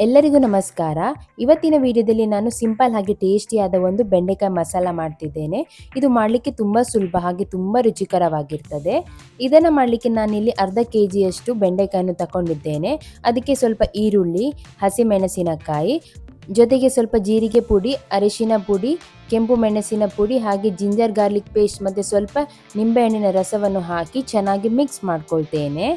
ಎಲ್ಲರಿಗೂ ನಮಸ್ಕಾರ. ಇವತ್ತಿನ ವಿಡಿಯೋದಲ್ಲಿ ನಾನು ಸಿಂಪಲ್ ಹಾಗೆ ಟೇಸ್ಟಿಯಾದ ಒಂದು ಬೆಂಡೆಕಾಯಿ ಮಸಾಲ ಮಾಡ್ತಿದ್ದೇನೆ. ಇದು ಮಾಡಲಿಕ್ಕೆ ತುಂಬ ಸುಲಭ ಹಾಗೆ ತುಂಬ ರುಚಿಕರವಾಗಿರ್ತದೆ. ಇದನ್ನು ಮಾಡಲಿಕ್ಕೆ ನಾನಿಲ್ಲಿ ಅರ್ಧ ಕೆಜಿಯಷ್ಟು ಬೆಂಡೆಕಾಯನ್ನು ತಗೊಂಡಿದ್ದೇನೆ. ಅದಕ್ಕೆ ಸ್ವಲ್ಪ ಈರುಳ್ಳಿ, ಹಸಿಮೆಣಸಿನಕಾಯಿ, ಜೊತೆಗೆ ಸ್ವಲ್ಪ ಜೀರಿಗೆ ಪುಡಿ, ಅರಿಶಿನ ಪುಡಿ, ಕೆಂಪು ಮೆಣಸಿನ ಪುಡಿ ಹಾಗೆ ಜಿಂಜರ್ ಗಾರ್ಲಿಕ್ ಪೇಸ್ಟ್ ಮತ್ತು ಸ್ವಲ್ಪ ನಿಂಬೆಹಣ್ಣಿನ ರಸವನ್ನು ಹಾಕಿ ಚೆನ್ನಾಗಿ ಮಿಕ್ಸ್ ಮಾಡ್ಕೊಳ್ತೇನೆ.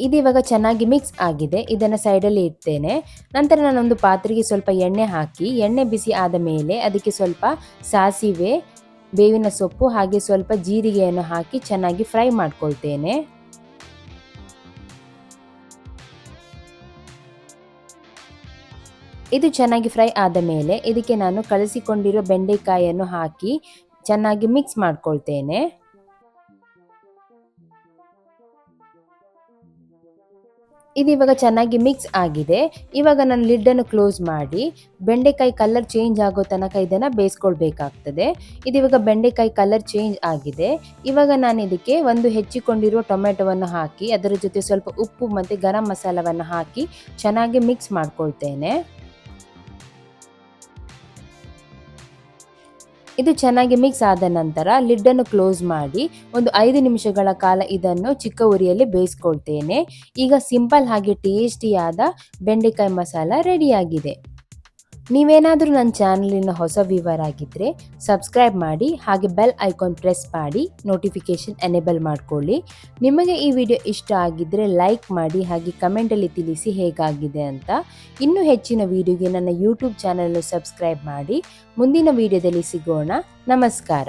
ಇದು ಇವಾಗ ಚೆನ್ನಾಗಿ ಮಿಕ್ಸ್ ಆಗಿದೆ. ಇದನ್ನು ಸೈಡಲ್ಲಿ ಇಡ್ತೇನೆ. ನಂತರ ನಾನೊಂದು ಪಾತ್ರೆಗೆ ಸ್ವಲ್ಪ ಎಣ್ಣೆ ಹಾಕಿ, ಎಣ್ಣೆ ಬಿಸಿ ಆದ ಮೇಲೆ ಅದಕ್ಕೆ ಸ್ವಲ್ಪ ಸಾಸಿವೆ, ಬೇವಿನ ಸೊಪ್ಪು ಹಾಗೆ ಸ್ವಲ್ಪ ಜೀರಿಗೆಯನ್ನು ಹಾಕಿ ಚೆನ್ನಾಗಿ ಫ್ರೈ ಮಾಡ್ಕೊಳ್ತೇನೆ. ಇದು ಚೆನ್ನಾಗಿ ಫ್ರೈ ಆದ ಮೇಲೆ ಇದಕ್ಕೆ ನಾನು ಕಲಸಿಕೊಂಡಿರೋ ಬೆಂಡೆಕಾಯಿಯನ್ನು ಹಾಕಿ ಚೆನ್ನಾಗಿ ಮಿಕ್ಸ್ ಮಾಡ್ಕೊಳ್ತೇನೆ. ಇದು ಇವಾಗ ಚೆನ್ನಾಗಿ ಮಿಕ್ಸ್ ಆಗಿದೆ. ಇವಾಗ ನಾನು ಲಿಡ್ಡನ್ನು ಕ್ಲೋಸ್ ಮಾಡಿ ಬೆಂಡೆಕಾಯಿ ಕಲರ್ ಚೇಂಜ್ ಆಗೋ ತನಕ ಇದನ್ನು ಬೇಯಿಸ್ಕೊಳ್ಬೇಕಾಗ್ತದೆ. ಇದು ಇವಾಗ ಬೆಂಡೆಕಾಯಿ ಕಲರ್ ಚೇಂಜ್ ಆಗಿದೆ. ಇವಾಗ ನಾನು ಇದಕ್ಕೆ ಒಂದು ಹೆಚ್ಚಿಕೊಂಡಿರುವ ಟೊಮೆಟೊವನ್ನು ಹಾಕಿ ಅದರ ಜೊತೆ ಸ್ವಲ್ಪ ಉಪ್ಪು ಮತ್ತು ಗರಂ ಮಸಾಲವನ್ನು ಹಾಕಿ ಚೆನ್ನಾಗಿ ಮಿಕ್ಸ್ ಮಾಡ್ಕೊಳ್ತೇನೆ. ಇದು ಚೆನ್ನಾಗಿ ಮಿಕ್ಸ್ ಆದ ನಂತರ ಲಿಡ್ಡನ್ನು ಕ್ಲೋಸ್ ಮಾಡಿ ಒಂದು 5 ನಿಮಿಷಗಳ ಕಾಲ ಇದನ್ನು ಚಿಕ್ಕ ಉರಿಯಲ್ಲಿ ಬೇಯಿಸ್ಕೊಳ್ತೇನೆ. ಈಗ ಸಿಂಪಲ್ ಹಾಗೆ ಟೇಸ್ಟಿಯಾದ ಬೆಂಡೆಕಾಯಿ ಮಸಾಲ ರೆಡಿಯಾಗಿದೆ. ನೀವೇನಾದರೂ ನನ್ನ ಚಾನಲಿನ ಹೊಸ ವ್ಯೂವರ್ ಆಗಿದ್ದರೆ ಸಬ್ಸ್ಕ್ರೈಬ್ ಮಾಡಿ ಹಾಗೆ ಬೆಲ್ ಐಕಾನ್ ಪ್ರೆಸ್ ಮಾಡಿ ನೋಟಿಫಿಕೇಷನ್ ಎನೇಬಲ್ ಮಾಡ್ಕೊಳ್ಳಿ. ನಿಮಗೆ ಈ ವಿಡಿಯೋ ಇಷ್ಟ ಆಗಿದ್ದರೆ ಲೈಕ್ ಮಾಡಿ ಹಾಗೆ ಕಮೆಂಟಲ್ಲಿ ತಿಳಿಸಿ ಹೇಗಾಗಿದೆ ಅಂತ. ಇನ್ನೂ ಹೆಚ್ಚಿನ ವಿಡಿಯೋಗೆ ನನ್ನ ಯೂಟ್ಯೂಬ್ ಚಾನಲನ್ನು ಸಬ್ಸ್ಕ್ರೈಬ್ ಮಾಡಿ. ಮುಂದಿನ ವಿಡಿಯೋದಲ್ಲಿ ಸಿಗೋಣ. ನಮಸ್ಕಾರ.